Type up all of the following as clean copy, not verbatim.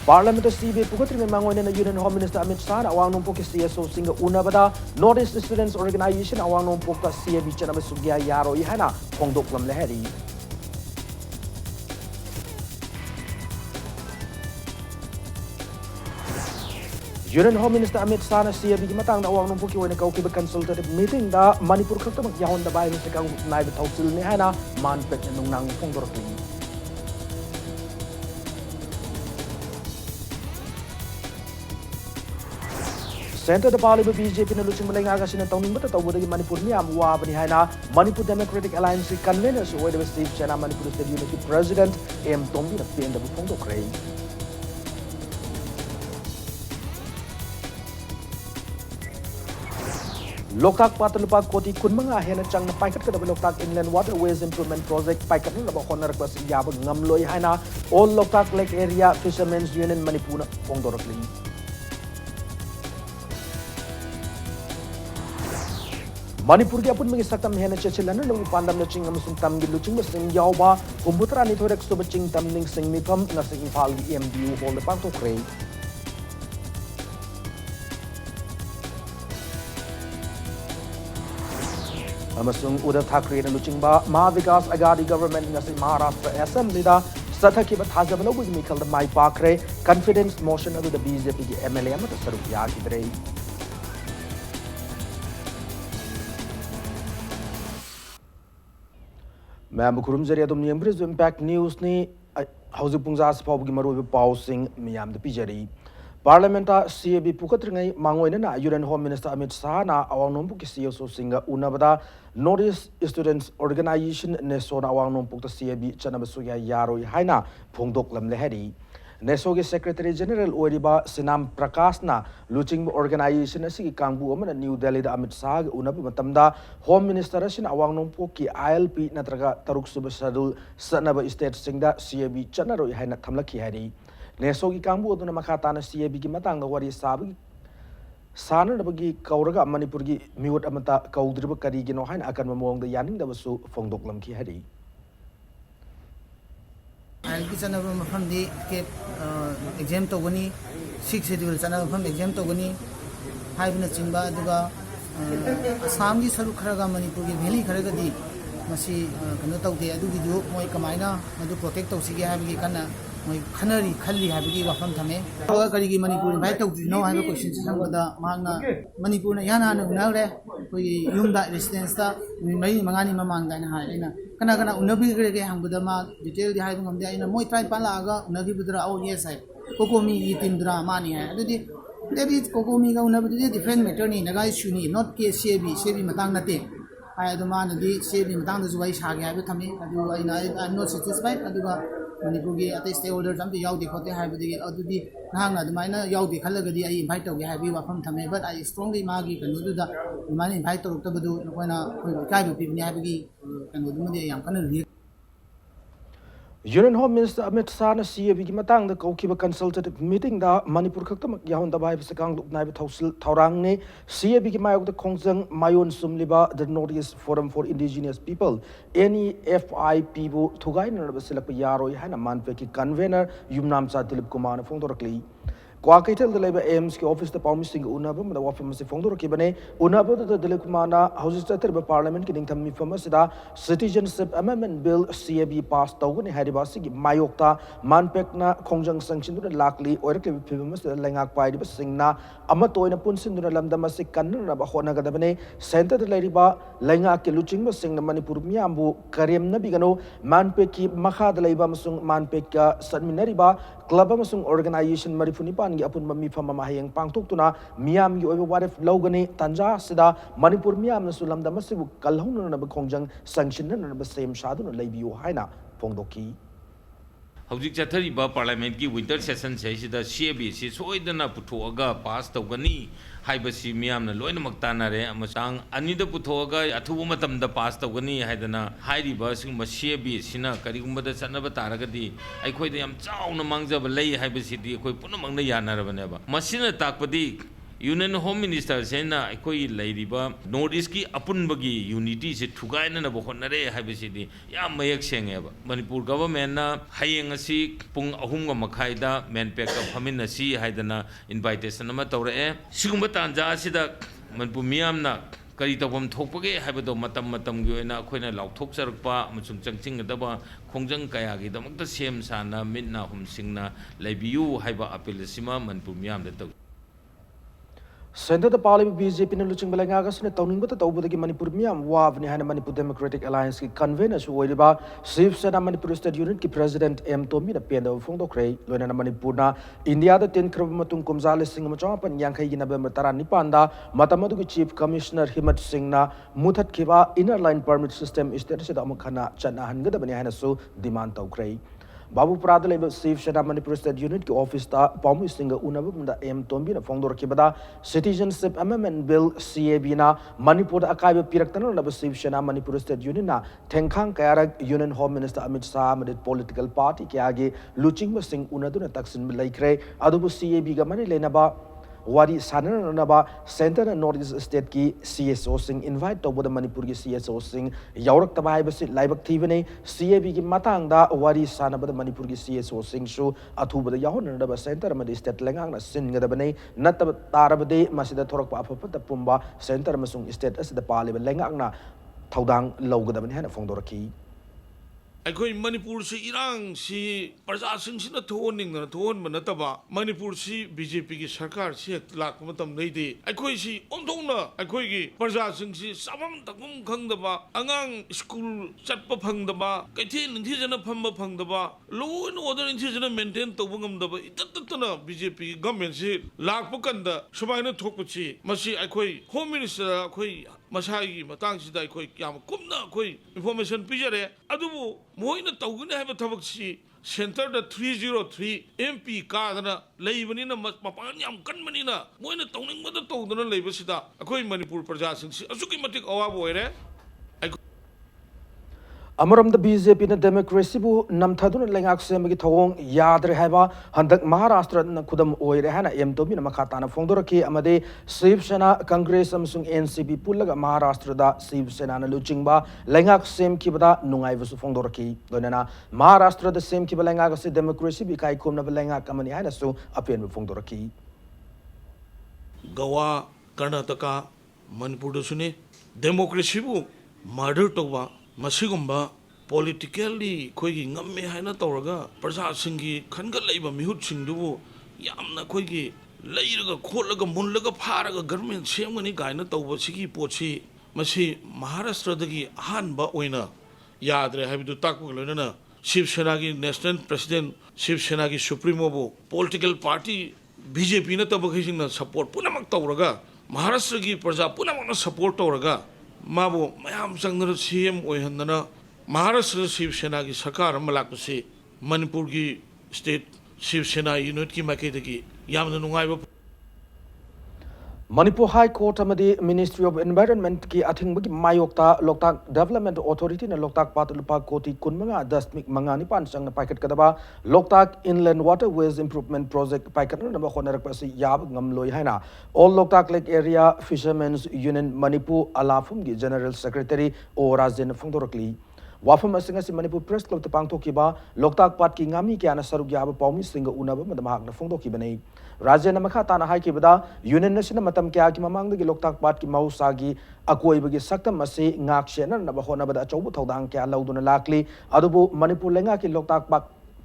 Parliament CB Pukatri Mangoina Union Home Minister Amit Shah Awang Nompok CSO Singa Unabada Northeast Students Organization Awang Nompok CB Chanaba Sugya Yaro Ihana Pongdoklam Leheri. Union Home Minister Amit Shah CB Matang Awang Nompok when a Kaukiba consultative meeting da Manipur Katamak Yahon the Bay Mr. Naive Tausil Nehana Manpet and Nang Pongdokli. Center the Parliament BJP na luching maling aga sina tawning mata tawbo dagi Manipur ni amwa bani haina Manipur Democratic Alliance convener so wede Steve Chana Manipur State Unity President M Tombi na PNW Pongdo Kray. Loktak Patulupa Koti Kunmanga hena chang na paikat kada Loktak Inland Waterways Improvement Project paikat na ba honor ko si yabag ngamloy haina all Loktak Lake Area Fishermen's Union Manipur na Pongdo Kray. Manipur ke apun magi saktam hena chechilana nung pandam na ching amasung tamgi luching masing yawba kumputra ni thorek so baching tamning sing mipam na sing Impal gi MDU hall pang to kray amasung Uddhav Thackeray na luching ba Mahavikas Agadi government na sing Maharashtra Assembly da sathaki ba thajabalo gi mikal da mai pakre confidence motion adu da BJP gi MLA amata saruk ya kidrei Ma'am Kurumzari Adam Niambris Impact News ni House Pungzas Pop Gimaru Pausing Miam the Pijari. Parliamenta CAB Pukatringai Mangoina Union Home Minister Amit Shah na Awang Nompuk CSO Singa Unabada Northeast Students Organization Nesona Awang Nompuk CAB Chanabasuya Yaro Haina Pongdok Lam Leheri. Nesogi Secretary General Oediba Sinam Prakasna Luching Organization Asiki Kambu Oman New Delhi da Amit Shah Unabu Matamda Home Minister Rashin Awang Nompoki ILP Natraga Taruk Subasadu Sanaba State Singda CAB Chanaro Haina Tamlaki Hari Nesogi Kambu Duna Makatana CAB Gimatang the Wari Sabi Sana Bagi Kauraga Manipurgi Miwat Amata Kaudriba Karigino Hain Akan Mamong the Yaning that was so Fongdoklam Ki Hari ILP channel from the exam to Guni, 6 schedule channel from exam to Guni, 5 minutes Chimba, Duga, Samdi Sarukaraga Manipuri, Vili Karagadi, Masi, Kanata, the Adu, Moi Kamina, Adu protect of Sigahabi Kana, my canary, Kali Habi Wafam Tame, Karigi Manipur, invite to no other questions with the Manga Manipur Yana Nare, we Yunda residence, we may Mangani Mamanga and Haina. Kana unabi grege hambudama detail di hai ngamde ina moi try palaga unabi budra au yes hai kokomi itim drama ni hai adudi debi kokomi ga unabi di different matter ni naga issue ni not ke cb matang nate ai aduma na di cb matang da zuwai sa ga hai thami adu ina I'm not satisfied aduga Manipur gi ate stakeholders am di yaudi khote hai budi adudi nahang adumaina yaudi khalaga di ai invite to ge hai bi wafam thame but I strongly magi kanu du da mani invite to rukta badu noina khoi kai bi ni hai bi Union Home Minister Amit Shah na CAB Matang the Kaukiba consultative meeting da Manipur Kakam Yahon the Bible Sakang Naive Taurang ne CAB Mayok the Kongzang Mayon Sumliba the Northeast Forum for Indigenous People any FIP Tugai Navasilap Yaro Hana Manpeki convener Yumnam Sa Dilip Kumar Fondorkli Kwakaitel the Labor Aims office the promising Unabum the Wafam Fondor Kibane Unabo the Dilikumana Houses of Parliament Kining Tami Famasida Citizenship Amendment Bill CAB passed Togan Hadibasi Mayokta Manpekna Kongjang Sanction to the Lakli or Pimus the Langak Pai Singna Amatoina Punsin to the Lamdamasi Kanana Bahona Gadabane Center the Ladiba Langak Luching Sing the Manipur Miambu Karim Nabigano Manpeki Maha the Labor Masung Manpeka Sadminariba Club Masung Organization Marifunipan Apun Mami Famahang Pangtuna Miam you ever what if Logani Tanja Sida Manipur Miam Sulam Damasibu Kalhuna Kongjang Sanction and the same Shadun Labiu Haina Pongdoki. Howjik Chathariba Parliament ki winter session says the CAB so idana Putoga passed Togani Hibasi Miam the Loina Maktanare Amasang Anida Putoga Atumatam the past Togani Hadana Heidi Basing CAB Sina Karigumba the Sanaba Taragadi I quite am town among the Lay Hibasi Punamang the Yana Masina Takpadi union home minister सेना अखोई लेरिबा north east की अपुनबगी unity से थुगाइननब होनरे हाइबसिदी याम मयक सेंगेबा Manipur government ना हयेंग असि पुंग अहुमगा मखाइदा मेनपेक फमिनसी हाइदना invitation अमा तौरए सिगुंबा तांजा असिदा मणिपुर मियामना करी तौफम थोपगे हाइबदो मतम मतम गी ओइना अखोइना लाउथोकचरकपा अमसुंग चंगचिंगदबा खोंजंग कयागी दमकता सेम साना मिटना हुमसिंगना लेबियु हाइबा अपील सिमा मणिपुर मियामदा तौ Center the Parliament BJP ne luching belenga gas ne tawning bata tawbudagi Manipur miam wav ne hana Manipur Democratic Alliance ki convener su oiriba Shiv Sena Manipur State Unit ki President M Tomi na penda phongdo krei loina na Manipur na India da 10 crore matung kumzale sing ma pan yankhai gi November 19 da matamadu ki Chief Commissioner Himat Singh na muthat khiba inner line permit system state se da amukhana chana hangada bani hana su demand taw krei Babu Prada level Shiv Sena Manipur State Unit ki office ta Pamu Singa Unabunda M Tombi na Fongdor Kibada Citizenship Amendment Bill CAB na Manipur Akaiba Piraktana na Shiv Sena Manipur State Unit na Tengkhang Kayarag Union Home Minister Amit Shah Madit Political Party ki age Luching Singh Unaduna Taksin Laikre Adubu CAB ga mani lenaba Wari Sananaba Center and Northeast State ki CSO Singh invite to the Manipur ki CSO Singh Yaurak Tabai Basit Laibak Tivene CAB ki Matang da Wari Sanaba the Manipur ki CSO Singh Shu Atuba the Yahon and Center Madi State Langang Singabane Nata Tarabade Masida Torok Papa the Pumba Center Masung State as the Pali Langanga Taudang Logadam and Fondoraki अखोई मणिपुर से इरांग सी प्रजा सिंह थोनिंग थोन नतबा मणिपुर से BJP की सरकार से लाख मतम नहीं दे अखोई सी ओंथोंना अखोई की प्रजा सिंह से सबम तकम खंगदबा अंगांग स्कूल चटप फंगदबा कैथे निंथि फम फंगदबा लो एंड ऑर्डर इंथि मेंटेन तब ngमदबा इतना बीजेपी गवर्नमेंट से लाख पकंद सुमायन थोकपची मसी अखोई होम मिनिस्टर अखोई मसाई मतंगसिदा अखोई क्याम कुमना अखोई इंफॉर्मेशन पिजरे अदुबु मोइना तौगने है थबकसी सेंटर द 303 MP कादना लेबनिना मपान याम कनमनिना मोइना तौनिंगबदा तौदना लेबसिदा अखोई मणिपुर प्रजा Singh असुकी मतिक अवाब ओइरे Amaram the BJP na democracy bu namthaduna lengak semagi thawong yadre haiba handak Maharashtra na khudam oire hana M Tomi na makhatana fongdoraki amade Shiv Sena Congress amsung NCP pullaga Maharashtra da Shiv Sena na luchingba lengak sem kibada nungai busu fongdoraki donana Maharashtra da sem kiba lengak se democracy bi kai khumna lengak amani hana su apen bu fongdoraki Goa Karnataka Manipur sune democracy bu murder toba मसिगुम्बा politically खोगी ngmme haina tawraga praja singi khanga leiba mihut singdubu yamna खोगी leiraga kholaga munlaga pharaga government semgani gaina tawba sigi pochi masi Maharashtra dagi ahanba oina yadre habidu takku loina Shiv Sena gi national president Shiv Sena gi supremo bo political party BJP na tabakhising na support punamak tawraga Maharashtra gi praja punamak na support tawraga माबो मयाम संगनर CM ओइहनना Maharashtra Shiv सेना की सरकार मलाकसे मणिपुर की state Shiv सेना unit की माइकेदगी यामना नुंगाइबा Manipur High Court amadi Ministry of Environment ki athingba ki mayokta Loktak Development Authority na Loktak Patulupa Koti Kunmanga Dasmik Mangani Pansang na Paikat Kadaba Loktak Inland Waterways Improvement Project Paikat na Bahonarak Pasi Yab Ngamloi Haina All Loktak Lake Area Fishermen's Union Manipur Alafum ki General Secretary O Rajen Fongdorakli Wafam Asingasi Manipur Press Club Tapangtokiba Loktak Pat ki ngami ki ana sarugyaba Paumi Singa Unaba Madamahak na Fongdoki Banei Rajan Makhatana Haikibada, Union National Matam Kiaki Mamang the Loktak Pat ki Mausagi, Akoibagi Sakta Masi, Ngakshen, and Nabahona Chobu Todang Kia Lauduna Lakli, Adubu Manipur Lenga ki Loktak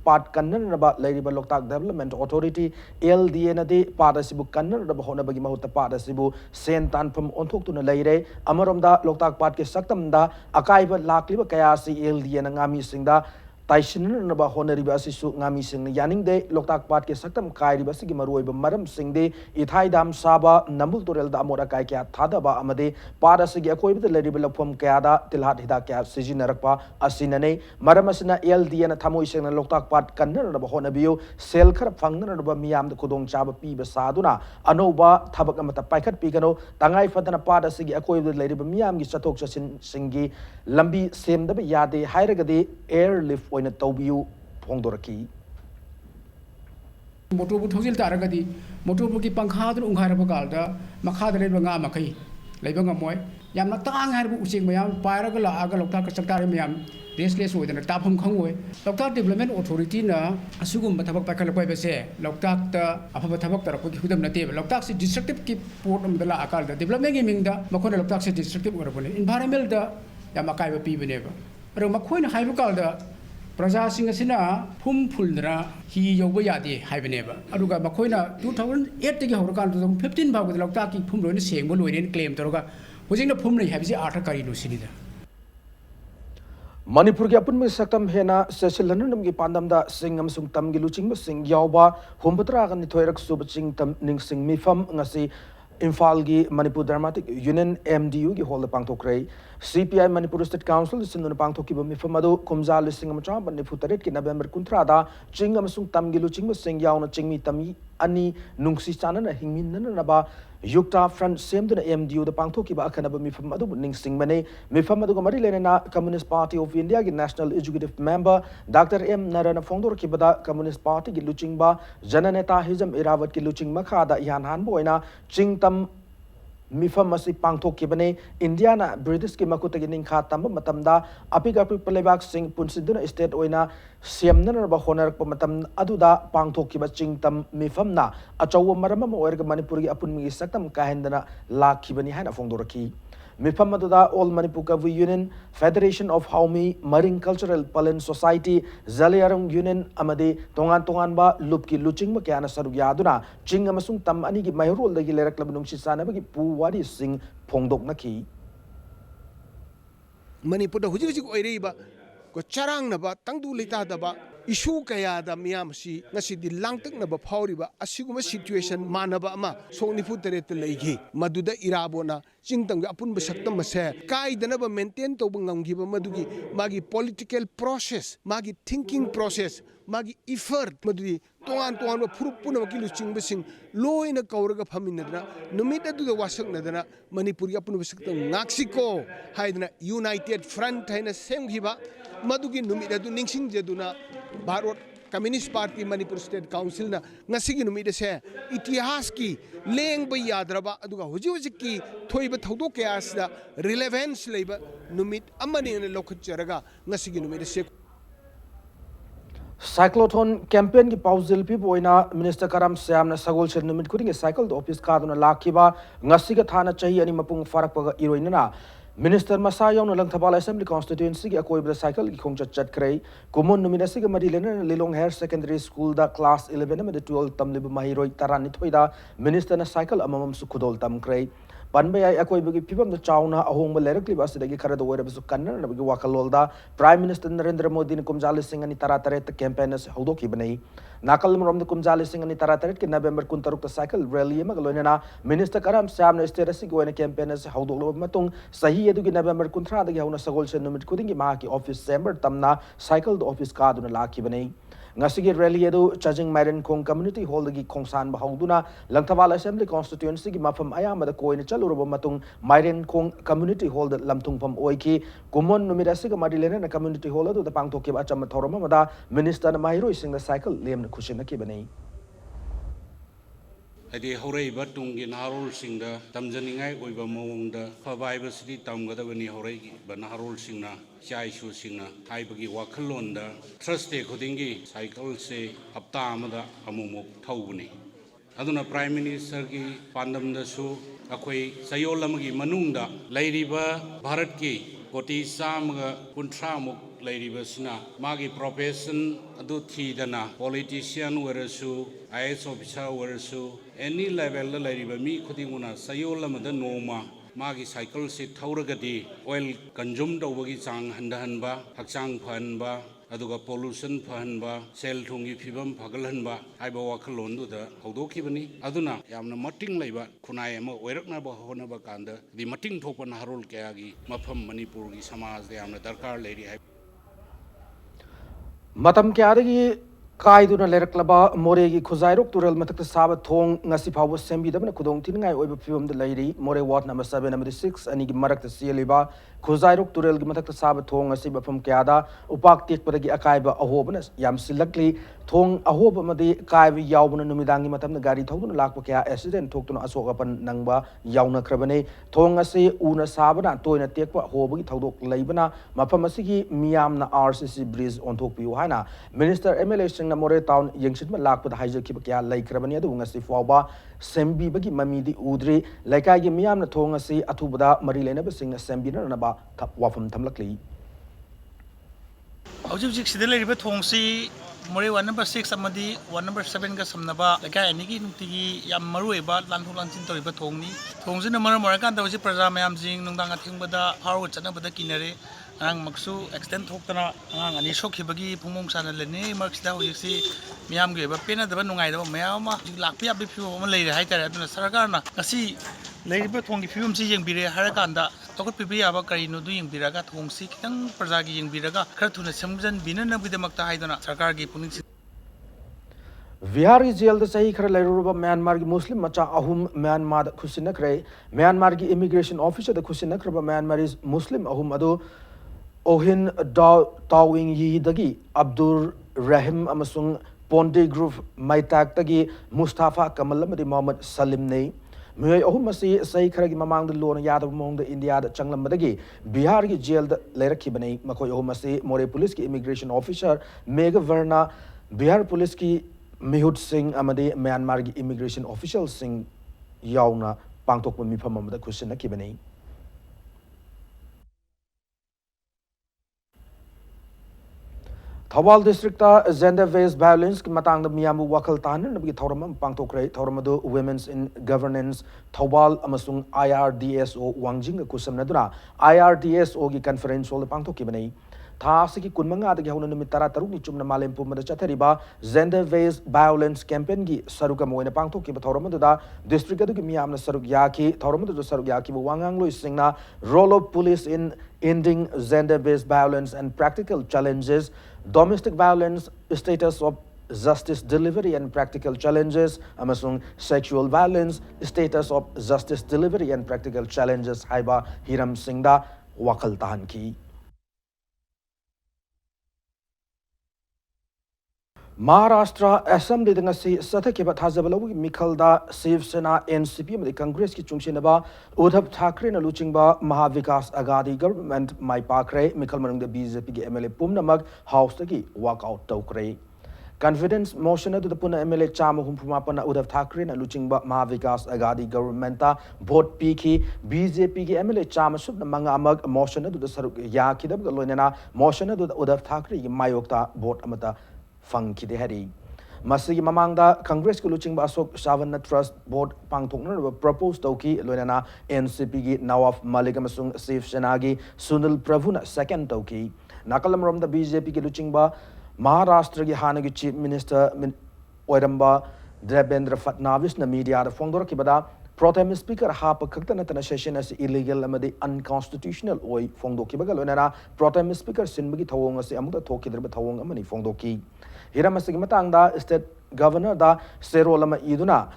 Pat Kanan about Lady Loktak Development Authority, LDN de Padasibu Kanan, Nabahona Bagimauta Padasibu, Saint Tanpum Ontokuna Lady, Amaramda Loktak Pat ki Saktamda, Akaiba Lakli Kayasi, LDN Ngami Singda. Taishin na ba honoriba asisu ngami sing yaning de Loktak Pat ke saktam kai riba sigi maruiba maram sing de ithai dam saba namul torel da amora kai kya thada ba amade para sigi akoi bi leriba lapom kya da tilhat hida kya siji narakpa asinane maram asina LD na thamoi sing na Loktak Pat kanna na ba honabiyo sel khar phangna na ba miyam de khudong chaba pi ba saduna anoba thabak amata paikhat pi gano tangai fadana para sigi akoi bi leriba miyam gi chathok chasin singi lambi sem da ba yade hairagade airlift Taubiu Pongdoraki Motobu Tosil Taragadi, मोटोपुरकी पंखादुन उंगारब Kalda मखाद लेबा nga makai leiba ngamoi yamna tang harbu ucing mayam pairaga laaga lokta ka saktar mayam restless oidana tapham khangoi lokta development authority na asugum bathabak pakhal koi bese lokta ta afaba thabak tar ko hudam nate lokta si destructive ki port amdala akal da development gi mingda makhona lokta si destructive orabone environmental da yamakai ba pi bene ba ro makhoina haibu kal da प्रजासिंग असिना फुम फुलना ही योबा यादे हाइबनेबा अदुगा मखोइना 2008 तगी हौरकान 2015 बागद लौता की फुम lion सेंगबो lion claim तरोगा हुजिंगना फुम नै हाबिसि आर्थ करी नुसिनिदा मणिपुर की अपन में सकतम हेना सेसिलन नम की पांडम दा सिंगम सुंग तम की लुचिंग सिंग यावबा होमबत्रा गन थोयरक सुब चिंग तम निंग सिंग मिफम ngasi इम्फाल की मणिपुर ड्रामेटिक यूनियन MDU की हॉल पांगथोक्रे CPI मणिपुर स्टेट काउंसिल सिंधुन पांगथोकिब मिफम अदो कुमजा लिसिंग अमचा बनिफु तरेट की नवंबर 19 दा चिंग अमसुंग तम की लुचिंग सिंग यावना चिंगमी तमी अनि नुंगसी चानना हिंगमिन नबा युक्ता फ्रंट सेमदुना MDU दा पांगथोकिब अखनब मिफम अदो निंगसिंग बने मिफम अदो मरी लेना कम्युनिस्ट पार्टी ऑफ इंडिया की national executive member doctor M Narayan फोंदोर की बदा कम्युनिस्ट पार्टी की लुचिंगबा जननेता हिजम इरावत की लुचिंग मखादा यान हान बोइना चिंग तम मिफम असी पांगथोकिबने इंडिया ना ब्रिटिश की मकुतगी निंखा तंब मतमदा अपिक अपिक पलेबाक सिंह पुनसिदुना स्टेट ओइना सेमनरब होनरक मतम अदुदा पांगथोकिब चिंगतम मिफम ना अचौव मरम ओरग मणिपुर की अपुनमी सकतम काहेंदना लाखिबनी हाना फोंदोरकी मिफम अदुदा ऑल मणिपुर कवि यूनियन फेडरेशन ऑफ हाउमी मरीन कल्चरल पलन सोसाइटी जलियरंग यूनियन अमदे तोंगान तोंगान बा लुप की लुचिंग म क्याना सरुग यादुना चिंग अमसुंग तम अनि की मैरोल दगी लेरकलब नुंगसी सानबगी पुवारी सिंह फोंदोकनकी मणिपुर दा हुजिक हुजिक ओइरेबा को चारांगनबा तंगदु लेतादबा issue कयादा मियामसी ngasi langtaknaba phawriba asiguma situation manaba ama songnifu terete leigi maduda irabona chingtang apunba saktam se kaidanaba maintain toba ngamgiba madugi magi political process magi thinking process magi effort madudi tongan tongan ba furup puna makilu chingbasing loina kauraga phaminadna numit adu wasaknadana manipur ya apunba saktam ngaksiko haidna united front haina semgiba madugi numit adu ningsing jeduna Bharat communist party Manipur state council ना ngasi numida se इतिहास की Laing याद्रबा अदुगा हुजि हुजि की थोइब थौदो कयासदा relevance लेबा नुमित अमनि ने लोखचरगा ngasi numida से cyclothon campaign की पाउजिल P बोइना minister करम श्याम न सगोल से निमित खुदिंग साइकिल ऑफिस कादुना लाखिबा ngasi का थाना चाहिए अनि मपुंग फरकपगा इरोइनना मिनिस्टर मसा यौन लंगथबाल असेंबली कॉन्स्टिट्यूएंसी की अकोइबदा साइकिल की खोंगचत चटखरे कुमोन नुमिनसी के मरी लेना लिलोंग हायर सेकेंडरी स्कूल दा क्लास 11 में 12 तमलिब महिरोई तरानी थोइदा मिनिस्टर न साइकिल अममम सुखुदोल तमखरे पनबे आई अकोइबगी फिबम द चाउना अहोंग लेरकलिब असदगी खरद ओइरबसु कन्नन नबगी वाखलोलदा प्राइम मिनिस्टर नरेंद्र मोदी ने कुमजाली सिंह अनि तरा तरेत कैंपेन से हौदोकी बनै नाकल मरोम कुमजाली सिंह अनि तरा तरेत के नवंबर 23 साइकिल रैली में लोइना मिनिस्टर करम श्याम ने स्टेट असि गोइन कैंपेन से हौदोलो मतुंग सही यदुगी नवंबर 19 दगी हौना सगोल से निमित खुदिंगी मा की ऑफिस चेंबर तमना साइकिल द ऑफिस कादुना लाखी बनै ngasi rally edu charging mairen khong community hall gi khongsan bahauduna langthawal assembly constituency gi mafam ayam da koina chaluroba matung mairen khong community hall da lamtung pham oiki kumon numira sig madilena na community hall adu da pangthoke ba cham thoroma mada minister na mahiro sing da cycle lem na khushina ki banai ꯍꯥꯏꯗꯤ ꯍꯧꯔꯛꯏꯕ ꯇꯨꯡꯒꯤ ꯅꯍꯥꯔꯣꯜꯁꯤꯡꯗ ꯇꯝꯖꯅꯤꯡꯉꯥꯏ ꯑꯣꯏꯕ ꯃꯑꯣꯡꯗ ꯐꯕ ꯍꯥꯏꯕꯁꯤꯗꯤ ꯇꯝꯒꯗꯕꯅꯤ ꯍꯧꯔꯛꯏꯕ ꯅꯍꯥꯔꯣꯜꯁꯤꯡꯅ ꯏꯆꯥ ꯏꯁꯨꯁꯤꯡꯅ ꯍꯥꯏꯕꯒꯤ ꯋꯥꯈꯜꯂꯣꯟꯗ Thursday ꯈꯨꯗꯤꯡꯒꯤ ꯁꯥꯏꯀꯜꯁꯦ ꯍꯞꯇꯥ ꯑꯃꯗ ꯑꯃꯨꯛꯃꯨꯛ ꯊꯧꯕꯅꯤ ꯑꯗꯨꯅ ꯄ꯭ꯔꯥꯏꯝ ꯃꯤꯅꯤꯁꯇꯔꯒꯤ ꯄꯥꯟꯗꯝꯗꯁꯨ ꯑꯩꯈꯣꯏ ꯆꯌꯣꯜ ꯑꯃꯒꯤ ꯃꯅꯨꯡꯗ ꯂꯩꯔꯤꯕ ꯚꯥꯔꯠꯀꯤ ꯀꯣꯇꯤ 150ꯃꯨꯛ ꯂꯩꯔꯤꯕꯁꯤꯅ ꯃꯥꯒꯤ ꯄ꯭ꯔꯣꯐꯦꯁꯟ ꯑꯗꯨ ꯊꯤꯗꯅ ꯄꯣꯂꯤꯇꯤꯁꯤꯌꯟ ꯑꯣꯏꯔꯁꯨ IAS ꯑꯣꯐꯤꯁꯥꯔ ꯑꯣꯏꯔꯁꯨ ꯑꯦꯅꯤ ꯂꯦꯚꯦꯜꯗ ꯂꯩꯔꯤꯕ ꯃꯤ ꯈꯨꯗꯤꯡꯃꯛꯅ ꯆꯌꯣꯜ ꯑꯃꯗ ꯅꯣꯡꯃ मागी साइकिल से थौरगदी ऑयल कंज्यूम तौबगी चांग हंदहनबा हक्चांग फहनबा अदुगा पोल्यूशन फहनबा सेल थुंगी फिबम फगलहनबा हाइबा वाखलोंदुदा हौदोखिबनी अदुना यामना मटिंग लैबा खुनाय अमा ओइरकनाबा होनबा कांदा दि मटिंग थोपा नहरोल कयागी मफम मणिपुर की समाज दे यामना दरकार लेरी है मतम क्यादगी Kaiduna lereklaba moregi khuzairok tural matak saba thong ngasi phawa sembi dabna khudong thingai oiba phibam de lairi more ward number 7 number 6 ani gi marak ta sialiba khuzairok tural gi matak saba thong ngasi bafam kyada upak tek padagi akaiba ahobna yam silakli thong ahoba madi kaiba yawbna numidangi matamna gari thoduna lakpa kya accident thoktuna asokapan nangba yawna khrabane thong ngasi una sabana toina tekpa hobagi thodok leibana mafam asigi miyamna RCC bridge on thokpiu haina minister MLA na more town yengsit ma lakpa haija ki kya laikrabani adu ngasi fawba sembi bagi mamidi udri laikai gi miyam na thong asi athubada mari lena ba sing sembi na ba wafam thamlakli Hojik sidai leriba thongsi more 1 number 6 amadi 1 number 7 ga samnaba laikai ani gi nutigi yam marueba lanthok lanchin toriba thongni thongsi na mara mara kan da hoji praja mayam jing nungdang athingba haru chanabada kinare ang maksu extend thoktana ang ani sokhibagi phumong sana leni marksida hojisi miyam ge ba pena daba nungai daba mayama lakpi abi phiu ma leire hai tare aduna sarkar na asi leiriba thongi phium si yengbire harakanda tokot pibi aba karino du yengbiraga thongsi kitang praja gi yengbiraga khar thuna samjan binana bidamakta haidana sarkar gi puning Bihar ki jail da sahi khara lairuba Myanmar ki Muslim macha ahum Myanmar da khusina kre Myanmar ki immigration officer da khusina kraba Myanmar is Muslim ahum adu Ohin Tawing Yi dagi Abdur Rahim amasung Ponde Group Maitak dagi Mustafa Kamal amadi Muhammad Salim nei Mui ahum masi sai khara gi mamang da lona yada mong da India da changlam dagi Bihar ki jail da lairakhi banai makoi ahum masi more police ki immigration officer Mega Verna Bihar police ki Mihut Singh amadi Myanmar ki immigration official Singh yauna pangtok mi pham amada khusina ki banai Thawal district gender based violence ki matang da miyamu wakal tan na bi thoram pangtokre thoramadu women's in governance Thawal amasung IRDSO wangjing kusam naduna IRDSO ki conference hol pangtok ki banai Thasi ki kunmanga da hawna numit tara taruk ni chumna malem pumada chathariba gender based violence campaign gi saruka moina pangthok ki thoramadu da district adu ki miyamna saruk yaki thoramadu da saruk yaki wangang loi singna role of police in ending gender based violence and practical challenges domestic violence status of justice delivery and practical challenges amasung sexual violence status of justice delivery and practical challenges haiba hiram singda wakal tahan ki Maharashtra Assembly da ngasi sathakeba thajabalawi mikhalda Shiv Sena NCP amadi Congress ki chungsinaba Uddhav Thackeray na luchingba Mahavikas Agadi government mai pakre mikhal manung da BJP ki MLA pumnamak house tagi walk out tawkre Confidence motion adu da puna MLA chama humpumapana Uddhav Thackeray na luchingba Mahavikas Agadi government ta vote piki BJP ki MLA chama subna manga amag motion adu da saruk yakidab loinena motion adu da Uddhav Thackeray ki mayokta vote amata Funky de Hari. Masigi Mamanga, Congress Kuluching Basok Savana Trust Board Pangtokner proposed Toki, Luena, NCP, Nawaf Malikamasung, Sif Shenagi, Sunil Pravuna, second Toki. Nakalam from the BJP Luchingba, Maharashtra Hanagi Chief Minister Oiramba, Debendra Fatnavis, the media, the Fondor Kibada, Pro-Tem Speaker Harper Kaktanatana session as illegal amadi unconstitutional oi Fongdo Kibagalona, Pro-Tem Speaker Sinbagi Tawong as Amuda Toki Tawong Amani Fongdoki. Hiramasig matangda state governor da serolama iduna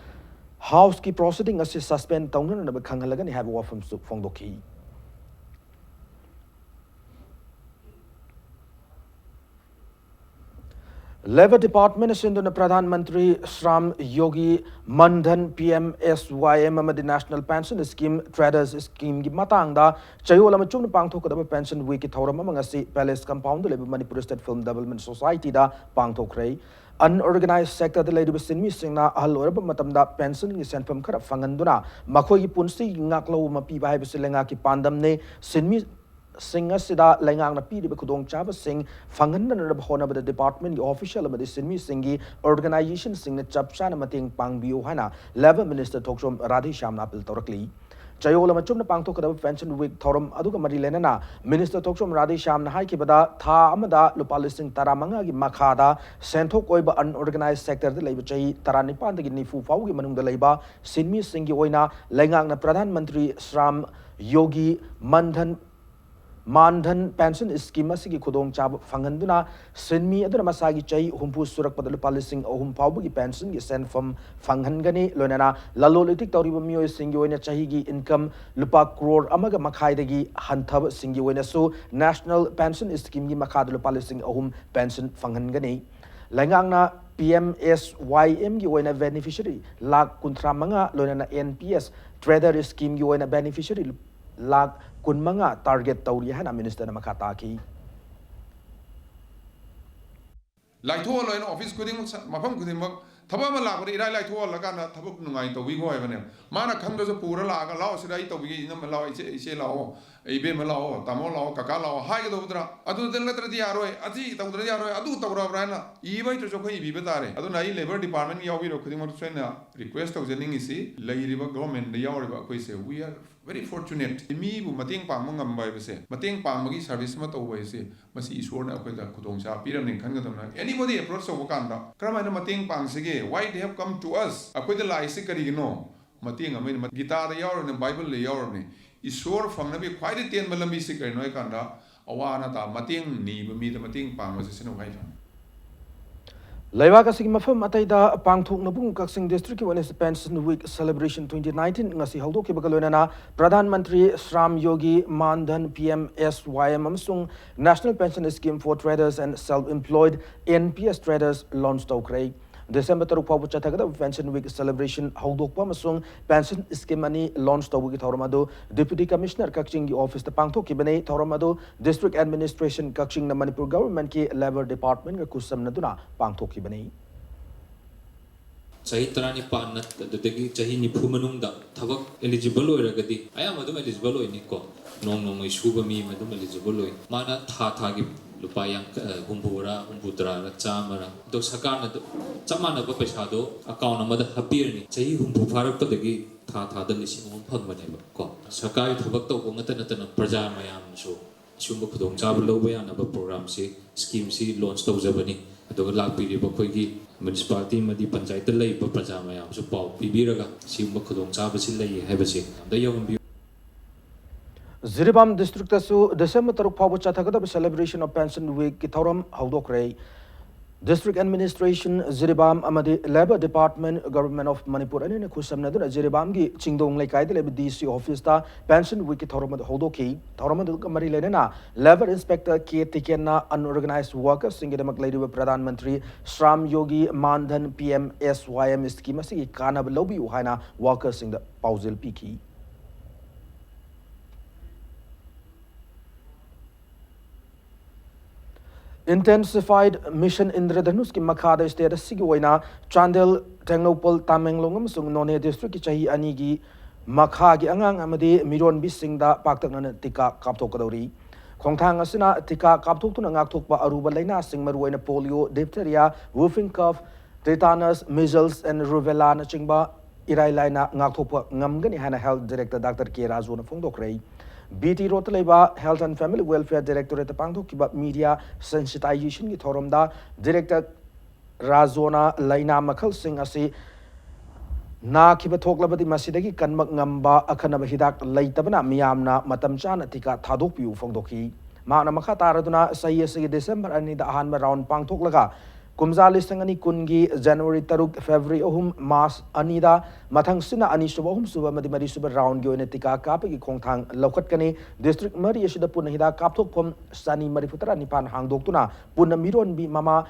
house ki proceeding as suspend tawna na bakhangalagan have wa from Fongdoki. Labor Department Sindhu Pradhan Mantri Shram Yogi Mandhan PMSYM amadi National Pension Scheme Traders Scheme gi matangda chayola machum pangthokadaba pension week ki thoram amangasi Palace Compound leba Manipur State Film Development Society da pangthokrai unorganized sector da lady sinmi singna ahal oraba matamda pension gi senfam khara fanganduna makhoi gi punsi ngaklo mapi bai biselenga ki pandam ne sinmi Singer Sida Langang na Pidi Kudong Chava Sing Fangan na Hona the department official of the Sinmi Singi organization sing the Chapsana Mating Pang Biohana Level Minister Tokshom Radhi Shamna Pil Torakli Chayola Machum na Pangtok pension week Thorum Aduka Marilena Minister Tokshom Radhi Shamna Haikibada Tha Amada Lupalising Taramanga Makada Santok Oiba unorganized sector the labor Chay Taranipan the Nifu Faugi Manung the Leba Sinmi Singi Oina Langang na Pradhan Mantri Shram Yogi Mandhan Mandhan pension scheme asigi khudong chab fangenduna senmi aduna masagi chai humpu surak padal palising ohum paubu gi pension gi sen from fanghangani lonana lalolitik toriba miyoi singi oina chahi gi income lupa crore amaga makhai dagi hanthab singi oina so national pension scheme gi makhad palising ohum pension fanghangani langangna PMSYM gi oina beneficiary lak kuntra manga lonana NPS trader scheme gi oina beneficiary lak kun manga target tauri hana minister na makata ki laitho loin office kuding mafam kuding mak thaba ma la bari rai laitho la kana thabuk nungai to wi go bane mana kham do pura la ga lao sidai to wi ngam lao ise lao ei be ma lao tamo lao kaka lao hai do budra adu den la tra di aroi ati to budra di aroi adu to ra brana I bai to khoi bi betare adu nai labor department yaw bi ro kuding mak sena request to jening isi lai riba government yaw riba koi se we are very fortunate mi bu mating pang ngam bai bese mating pang magi service ma to bai se masi isor na khoi da khudong cha piram ning khan ga dam na anybody approach so kan da krama na mating pang se ge why they have come to us akhoi da lai se kari no mating amai gita da yaw ne bible le yaw ne isor phang na bi khwai de ten malam bi se kari noi kan da awa na ta mating ni ba mi da mating pang ma se sino gai fa Laiwa kasing mafam atay da pangthok na bung kaksing district ki wellness pension week celebration 2019 ngasi haldo ki bagalona na Pradhan Mantri Shram Yogi Mandhan PMSYM amsung National Pension Scheme for Traders and Self-Employed NPS Traders launched tokray December 3 phabu chathagada pension week celebration haudokpa masung pension scheme ani launch tawgi thauramadu deputy commissioner kakching gi office ta pangthok ki bane thauramadu district administration kakching na Manipur government ki labor department ga kusam naduna pangthok ki bane chahi tarani panat adudagi chahi nifu manungda thabak eligible oiragadi ayam adum eligible oini ko nong nong isuba mi madum eligible oi mana tha gi lupa yang humbura humbudra chamara do sakana do chamana ba paisa do account amada hapir ni chahi humbu pharak padagi tha da lising om phagmane ba ko sakai thabak to ngata natana praja mayam so sumba khudong chab loba yana ba program si scheme si launch to jabani do lakpiri ba khoi gi municipality madi panchayat lai ba praja mayam so pau pibiraga sumba khudong chab si lai haibasi da yom Ziribam district su December 3 phabu chathagada celebration of pension week ki thoram haudokray District Administration Ziribam amadi Labor Department Government of Manipur ani khusam naduna Ziribam gi chingdong laikai de DC office ta pension week ki thoram haudoki thoram mari lenena labor inspector ke tikena unorganized workers singedamak laidu Pradhan Mantri Shram Yogi Mandhan PMSYM scheme asi kanab lobi uhaina workers sing the pauzil piki Intensified mission Indradhanus ki makhada state sigi oina Chandel Tengnopol Tamenglong amsung None district ki chahi ani gi makha gi angang amadi miron bisingda paktakna tika kapthokadori khongthang asina tika kapthoktuna ngakthokpa aruba laina sing maruina polio diphtheria whooping cough tetanus measles and rubella na chingba irai laina ngakthokpa ngamgani hana health director Dr. K Razu na phongdokrei BT Rotaleba Health and Family Welfare Directorate Pangthok kiba media sensitization ki thoromda Director Razona Laina Makhal Singh asi na kiba thoklabadi masidagi kanmak ngamba akhanaba hidak leitabana miyamna matam chana tika thadok piu phongdoki mana makha taraduna sahi ase December ani da ahan ma round pangthoklaga kumza lisang ani kungi January 3 February ohum March anida mathang sina ani suba ohum suba madi mari suba round gi oina tika kap gi khongthang lokhat kani district mari asida pun hida kapthok phom sani mari futara nipan hangdoktuna punna miron bi mama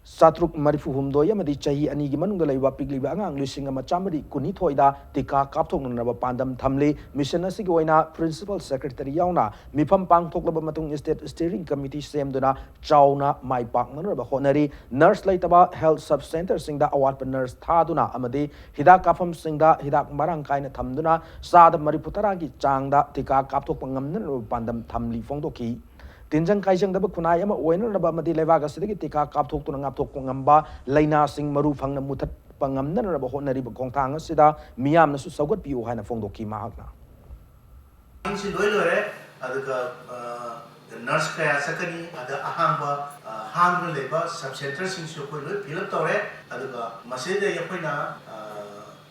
Satruk Marifu Humdo Yamadi Chahi and Igiman the Lava Pigli Bangang Lising a Machamadi Kunitoida Tika Kaptong and Pandam Tamli Mission Sigoina Principal Secretary Yauna Mipam Pang Toklabamatung State Steering Committee Sam Duna Chauna My Partner Honori Nurse Laitaba Health Subcenter Singda Awat Nurse Taduna Amadi Hidak Kapam Singda Hidak Marangkaina Tamduna Sada Mariputaragi Changda Tika Kaptok Pangam Pandam Tamli Fondoki Tinjang kaijang dapat kunai ama oiner dapat mati lewaga sedikit tika kapthok tu ngapthok ngamba laina sing maru phang na mutat pangam na dapat hon nari bakong tanga sida miyam na su sagot piu hai na fongdoki mahak na. Insi doi lore ada ke nurse kaya sakani ada aham ba ham leba subcenter sing su koi loi fill up tore ada ke masih ada yang koi na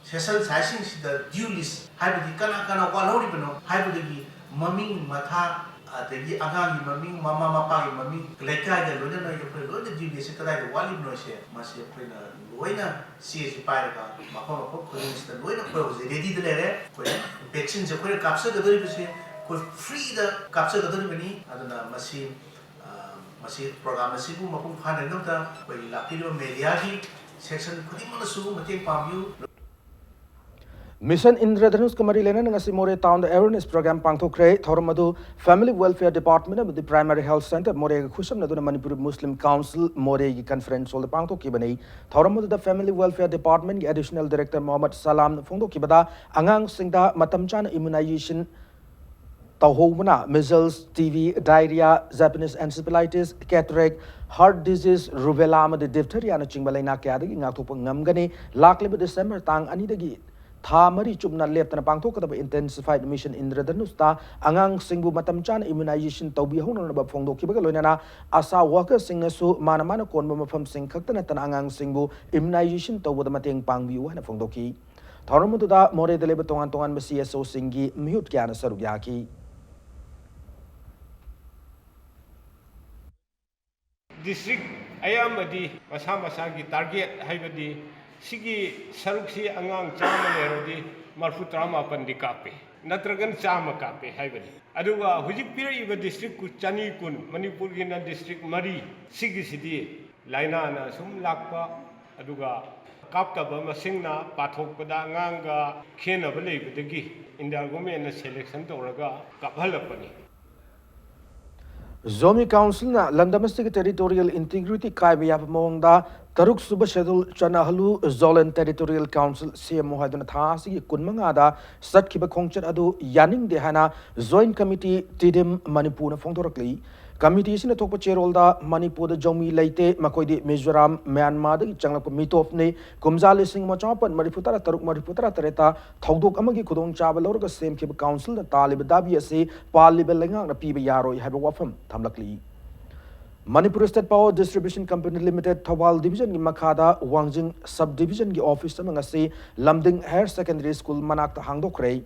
session sizing sida due list hai bagi kana kana walori beno hai bagi maming matha adagi angang maming mama mapa maming lekai da lona na yo lo da jini se kada da wali no se ma se na loina si se pa ka ma ko ko sta loina ko je ready de le ko vaccine je ko kapsa da dori se ko free da kapsa da dori bani aduna masi program masi bu mapung phana no da ko la pilo media gi section khudi mana su mateng pamyu Mission Indradhanus Kamari Lena ngasi more town the awareness program pangthokre thoramadu Family Welfare Department of the Primary Health Center more khusam naduna Manipur Muslim Council more gi conference hol pangthokki bani thoramadu the Family Welfare Department Additional Director Muhammad Salam phongdokki bada angang singda matam chana immunization tawhobuna measles TB diarrhea Japanese encephalitis cataract heart disease rubella amadi diphtheria na chingbalai kya dagi ngathop ngamgani lakliba December tang ani dagi tha mari chupna leptana pangthokadaba intensified mission Indradhanusta angang singbu matam chana immunization tawbi hona ba phongdokkibaga loinana asa workers singnasu mana konba mafam sing khaktana tan angang singbu immunization tawbada mateng pangbiu hana phongdokki tharamuda more deleba tongan CSO singi mute kyana saruk yaki district ayamadi masa target haibadi sigi saruksi angang chama lerodi marfu trama pandi kape natragan chama kape haibadi aduga hujik pira iba district ku chani kun Manipur gi na district mari sigi sidi laina na sum lakpa aduga kapta ba masingna pathok pada anganga khena ba leibadagi India government na selection toraga kaphalapani Zomi Council na Landamastic Territorial Integrity Kaibya Mongda Taruk Suba Schedule Chanahalu Zolan Territorial Council CM Mohaduna Thasi Kunmangada Satkiba Kongchat Adu Yaning Dehana Joint Committee Tidim Manipur Fongtorakli Committee is in a top chairolda Manipur the Jomi Late Makoi Mizoram Myanmar the Changla Mitofne Kumzali Singh Machapan Mariputara Taruk Mariputara Tereta Togdok Amagi Kudong Chabalorga same Kiba Council the Talib WSA Palibelang the PB Yaro have a wafam Tamlakli Manipur State Power Distribution Company Limited Thawal Division in Makada Wangjing Subdivision gi office Mangasi Lamding Higher Secondary School Manakta Hangdokre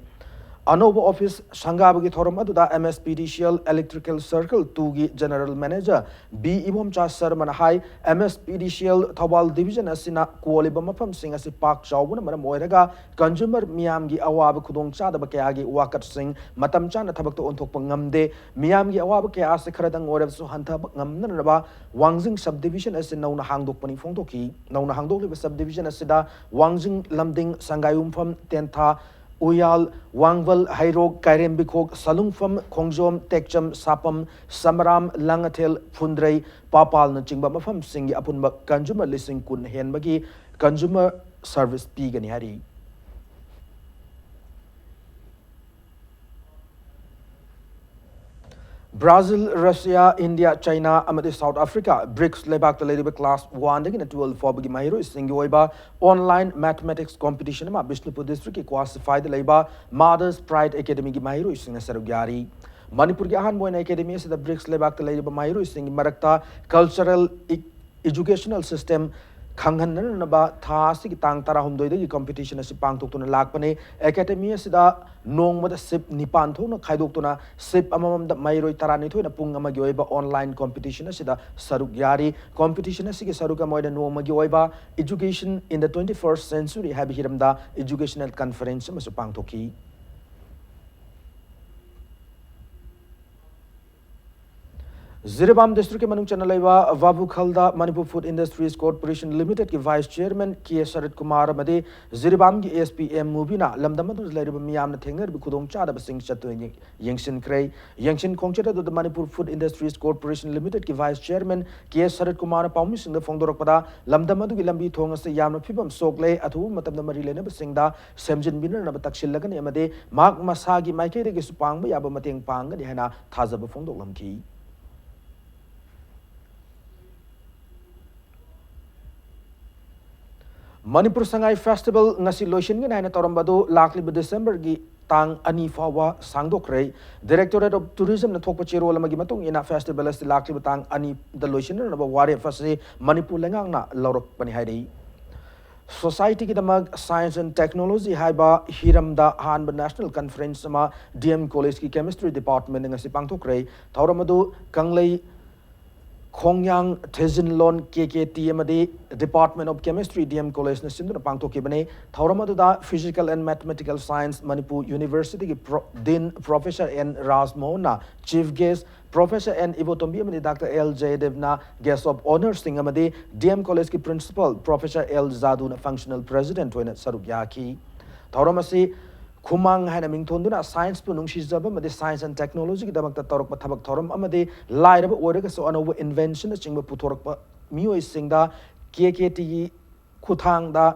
Anova Office Sangabagi Thoramadu MSPDCL Electrical Circle 2 General Manager B. Ibom Chasar Manahai MSPDCL Thawal Division Asina Kualibamafam Sing as a Park Shawuna Manamoiraga Consumer Miamgi Awab Kudong Chada Bakagi Wakat Sing Matam Chana Tabak on Tokpangamde Miamgi Awabake Asakaradang or Suhanta Namnaba Wangjing Subdivision as in Nauna Hangdok Pani Fontoki Nauna Hangdok Subdivision Asida Wangjing Lamding Sangayum from Tenta Uyal, Wangval, Hairog, Kairembikog, Salungfam, Kongjom, Tekcham, Sapam, Samaram, Langatel, Fundrei, Papal, Nachingba, Mafam Singi, Apunba, Consumer Listing Kun Henbagi, Consumer Service Pigani Hari. Brazil, Russia, India, China, Amadi South Africa, BRICS lebak the lady class 1 in a 12 for Bigi Mahiro is Singoiba online mathematics competition ma Bishnupur district qualified the labor Mothers Pride Academy Mahiro is in a Sarugari. Manipur Gahan Boy Academy is the BRICS lebak the lady Mahiro is in Marakta cultural educational system Kanghan Naba Tasi Tang Tarahum the competition as Pangtok to Lakpane Academy is the Nong with a sip Nipanto, Kaidokuna, sip among the Mairo Taranito in a Pungamagioeba online competition as the Sarugyari competition as Saruka Moida no Magioeba education in the 21st century have hiram the educational conference Mr. Pangtoki. Ziribam District Manung Chanalaiva, Vabu Khalda, Manipur Food Industries Corporation Limited ki Vice Chairman K. Sarit Kumar Made, Ziribam ki SPM Mubina, Lamdamadu Laribamiam Tenger, Bukudong Chada Sing Chatu Yangshin Kray, Yangshin Kongcheta the Manipur Food Industries Corporation Limited ki Vice Chairman K. Sarit Kumar Paumis in the Fongdoropada, Lamdamadu Lambi Tongas Yam Pibam Sogle, Atu Matam the Marilena Singda, Semjin Biner Nabatakshilagan Emade, Mark Masagi Maike Supang, Yabamateng Panga, Dihana, Tazaba Fondolamki. Manipur Sangai Festival ngasi lotion ngin haina torambado lakli December gi tang ani fawa sangdokre Directorate of Tourism na thokpa chero lamagi matung ina festival as lakli tang ani the lotion na ba wari fasi Manipur lengang na lorok pani haidei Society ki damag Science and Technology haiba hiramda hanba National Conference sama DM College ki Chemistry Department ngasi pangthok rei thauramadu kanglei Khongyang Thezin KKT amadi Department of Chemistry DM College na sinduna pangthoki bane thauramadu da Physical and Mathematical Science Manipur University ki Dean Professor N Rasmona Chief Guest Professor N Ibotombi amadi Dr. L Jayadevna Guest of Honor Singh amadi DM College ki Principal Professor L Zadu na Functional President toina saruk yaki thauramasi Kumang hai na mingthonduna science pu nungshijaba made science and technology ki damakta torok thabak thoram amade lairaba oiraga so anova invention na chingba puthorok mioi singda KKT kuthang da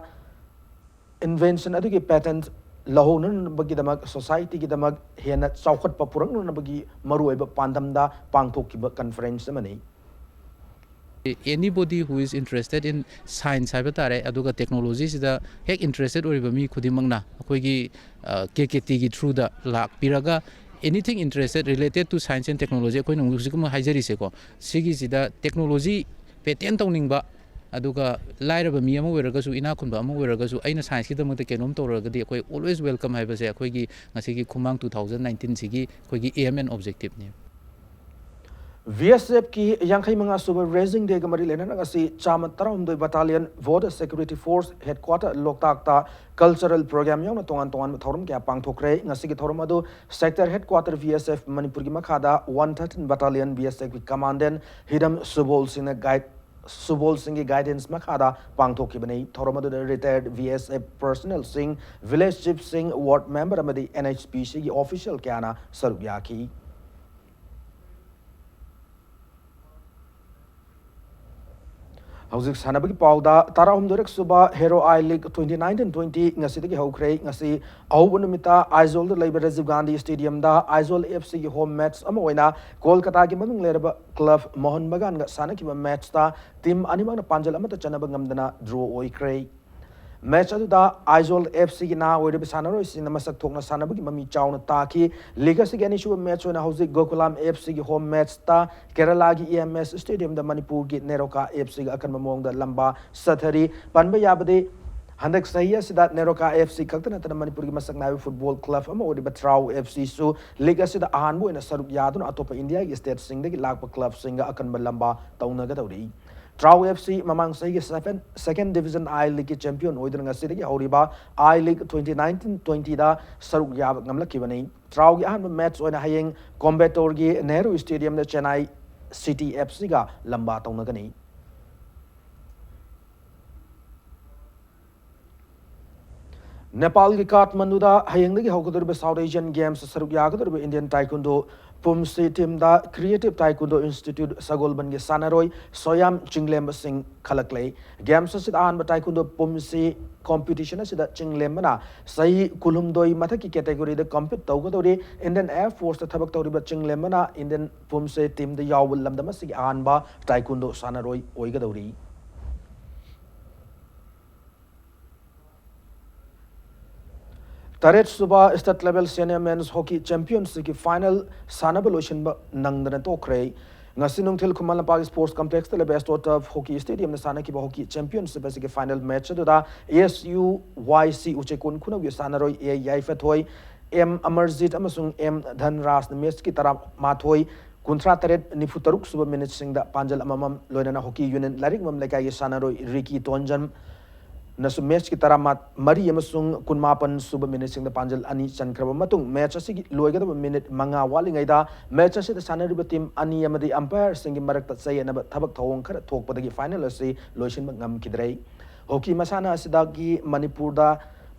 invention adu ki patent lahonan bagi damak society ki damak hena chawkhat pa purang na bagi maru oiba pandam da pangthok ki conference mani Anybody who is interested in science haibitare aduga technology sida hek interested oriba mi khudimangna akoigi KKT gi through da lak piraga anything interested related to science and technology akoi nungsigum haijari se ko sigi sida technology patent tawningba aduga lairaba mi ama weraga su ina khunba ama weraga su aina science ki damakta kenom tawraga di akoi always welcome haibase akoigi ngasigi khumang 2019 sigi akoigi aim and objective ne VSF ki Yankai Manga Super Raising Day Gamari Lena Nagasi Chamat Taramdoi Battalion Border Security Force Headquarter Loktakta Cultural Program Yang Tongan Tongan Thorum Kya Pang Thokre Ngasiki Thoromado Sector Headquarter VSF Manipur ki Makada 113 Battalion VSF ki Commandant Hidam Subol Singh Guidance Makada Pang Thokibani Thoromado retired VSF personnel Singh Village Chief Singh Ward Member Amadi NHPC ki official Kyana Sarubyaki Hauzik sanabagi pauda tara humdorek suba Hero I League 2019-20 ngasi haukrei ngasi ahubu numita Aizol da Labour Rajiv Gandhi Stadium da Aizol FC ki home match ama oina Kolkata ki maming leraba club Mohan Bagan ga sana ki match ta team animang na panjal amata chanaba ngamdana draw oikrei match adu da Aizol FC ki na oire bisanaro isin masak thokna sanabagi mami chawna ta ki legacy ki anishu match oina hauzik Gokulam FC ki home match ta Kerala ki EMS Stadium da Manipur ki Neroka FC ga akan mamong da lamba sathari panba yabade handak sahiya sida Neroka FC kaktana tana Manipur ki masak nawi football club ama odi Trau FC su legacy da ahanbu ina saruk yadun atopa India ki state sing da ki lakpa club singa akan malamba tauna ga tawri Trau FC mamang sahi ki second division I League champion oidra ngasi ki horiba I League 2019-20 da saruk yab ngamla kibani Trau ki ahan match oina hayeng Combator ki Nehru Stadium da Chennai City FC ga lamba tauna gani Nepal ki Kathmandu da hayeng da ki hokadurba South Asian Games saruk yagadurba Indian Taekwondo Pumsi team da Creative Taekwondo Institute Sagolban ki Sanaroi Soyam Chinglem Singh Khalaklei Games sit an ba Taekwondo Pumsi competition sida Chinglem na sai kulumdoi mathaki category da compete tawgadori Indian Air Force da thabak tawriba Chinglem na Indian Pumsi team da yawul lamdama sig an ba Taekwondo Sanaroi oigadori Taret Suba State Level Senior Men's Hockey Championship ki final Sanabalotion Nangdan Tokre. Ngasinung Til Kumala Park Sports Complex the best out of Hockey Stadium the Sanaki Hockey Championship as a final match to the ASUYC Uchekun Kuna Sanaroi A Yaifatoy M Amarzit Amasung M Dhanras the Meski Tara Matoi Kuntra Taret Nifutaruk Suba Minute Sing the Panjal Amam Loyana Hockey Union Larik Mamleka Sanaroi Ricky Tonjan nasu match ki taramat mari amasung kunmapan suba minute sing da panjal ani chankraba matung match asi loiga da minute manga wali ngai da match asi da sanariba team ani amadi umpire sing gi marak ta sai na thabak thawong khara thokpa da gi final asi loisin ngam kidrei hockey masana asi da gi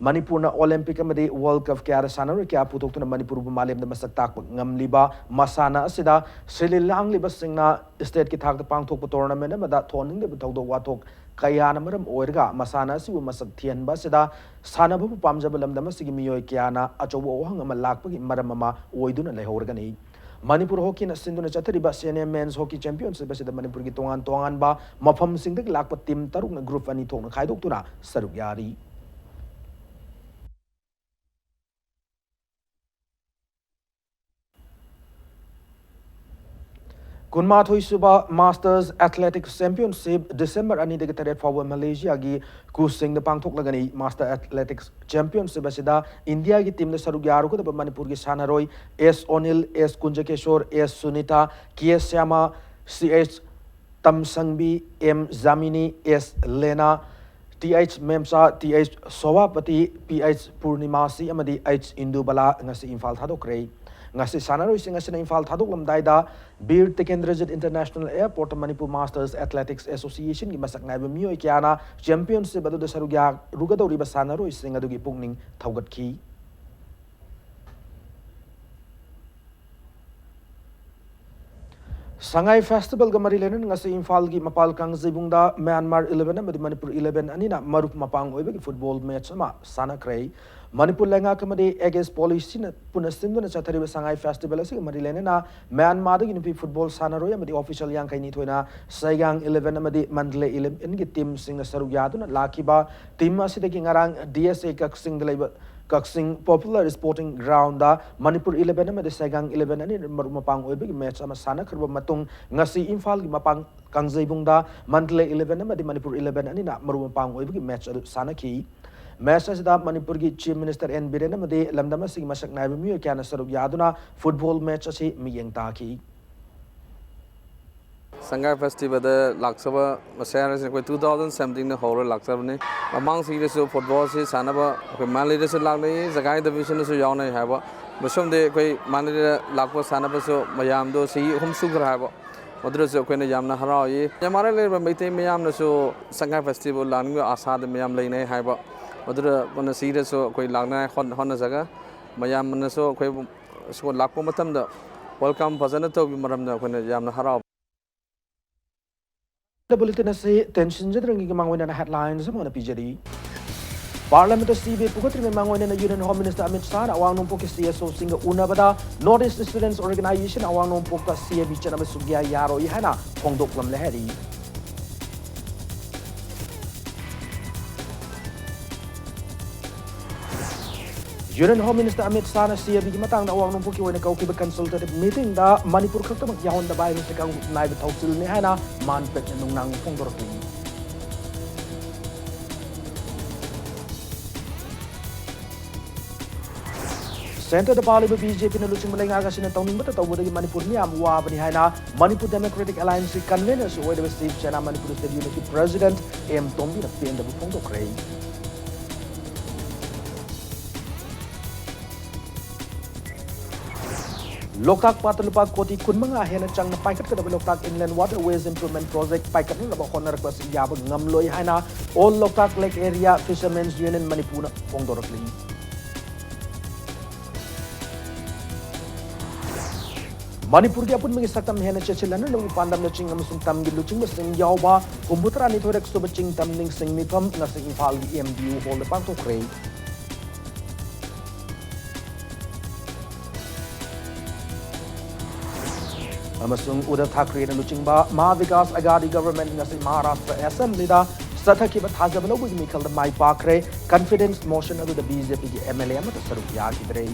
Manipur na Olympic amadi World Cup kya sanaro kya putok na Manipur bu malem da masak tak ngam liba masana asida Sri Lang liba singna state ki thak da pang thok tournament ma da thoning de thok do watok kaya na maram oirga masana si bu masak thian ba sida sana bu pamjaba lam da masigi miyoi kya na achobo hang ma lak gi maram ma oiduna lehorga ni Manipur hockey na sinduna chathariba senior men's hockey championship asida Manipur ki tongan ba mafam sing da lakpa team taruk na group ani thok na khaidok tuna saruk yari Kunmathoi Suba Masters Athletics Championship December ani de taret fawa Malaysia gi kusing de pangthok lagani Master Athletics Championship asida India gi team de saruk yaru ko de Manipur gi sanaroi S Onil S Kunjakeshwar S Sunita KS Syama CH Tamsangbi M Zamini S Lena TH Memsa TH Sowapati PH Purnimasi amadi H Indubala ngasi Imphal thadokre ngasi sanaroi sing asina Imphal thadoklamdai da Bir Tekendrajit International Airport Manipur Masters Athletics Association gi masak naiba mioi kiana championship adu da sarugya rugadori ba sanaroi sing adu gi pungning thaugat ki Sangai Festival ga mari lenin ngasi Imphal gi mapal kang zibungda Myanmar 11 amadi Manipur 11 anina marup mapang oiba gi football match ama sana krei Manipur lenga kamadi against policy na punasimdo na chathari Sangai Festival asi mari lenin na Myanmar gi nupi football sana roya amadi official yang kai ni thoina Saigang 11 amadi Mandle 11 gi team sing na sarugya na lakiba team asi de ngarang DSA kaksing delaiba Kaksing Popular Sporting Ground da Manipur 11 amadi Saigang 11 ani marumapang oiba gi match ama sana kharba matung ngasi Imphal gi mapang kangzaibung da Mandle 11 amadi Manipur 11 ani na marumapang oiba gi match sana ki match asida Manipur gi Chief Minister N Biren amadi lamdama sing masak naiba miyo kyana saruk yaduna football match asi miyeng ta ki Sangai Festival the Laksaba Masaya 2017 the horror Laksabani among series of football is Sanaba Mali Lagni Zagai division is Yana Hava Musum de Mali Lakwa Sanabaso Mayamdo see Hum Sugar Hava Madras of Quena Yamna Harai Yamara Mete Mayam so Sangai Festival Langu Asa the Mayam Lane Hava Madra on a series of Lagna Honazaga Mayam Naso Lakomatam the welcome Pazanato Maram when Yamna Hara. The bulletin has tension jadring among the headlines among the PJD. Parliament of CB Pukutri among the Union Home Minister Amit Shah, Awang Poka CSO Singer Unabada, Northeast Students Organization, Awang Poka CB Chanama Sugia Yaro Ihana, Hongdoklam Leheri. Union Home Minister Amit Shah na siya bigimatang na awang nung when a kaukiba consultative meeting da Manipur kakta magyahon da bayan sa kang naiba tausil ni hana manpek na nung nang pongdorokli. Center da paliba BJP na lusing malay nga kasi na tauning bata tawbo da Manipur niya amuwa ni hana Manipur Democratic Alliance convener so wede Steve Chana Manipur State Unity President M. Tombi na PNW pongdokray. Lokak Patalupa Koti Kunmanga Hena Chang na Paikat ka Lokak Inland Waterways Improvement Project Paikat na Labakon na request Yabag Ngamloy Hana All Lokak Lake Area Fishermen's Union Manipur Pongdorokli. Manipur ki apun mengisaktam hena chechilana nung pandam na ching amusung tam gi luching basing yawba kumbutra ni thorek so baching tam ning sing mipam na sing Imphal gi MDU hol pang to krei. Amasung Uddhav Thackeray na luchingba Mahavikas Agadi government nga si Maharashtra Assembly da sathaki ba thazabalo gi Mikhal da Mai Pakre confidence motion adu da BJP gi MLA amata saruk ya kidrei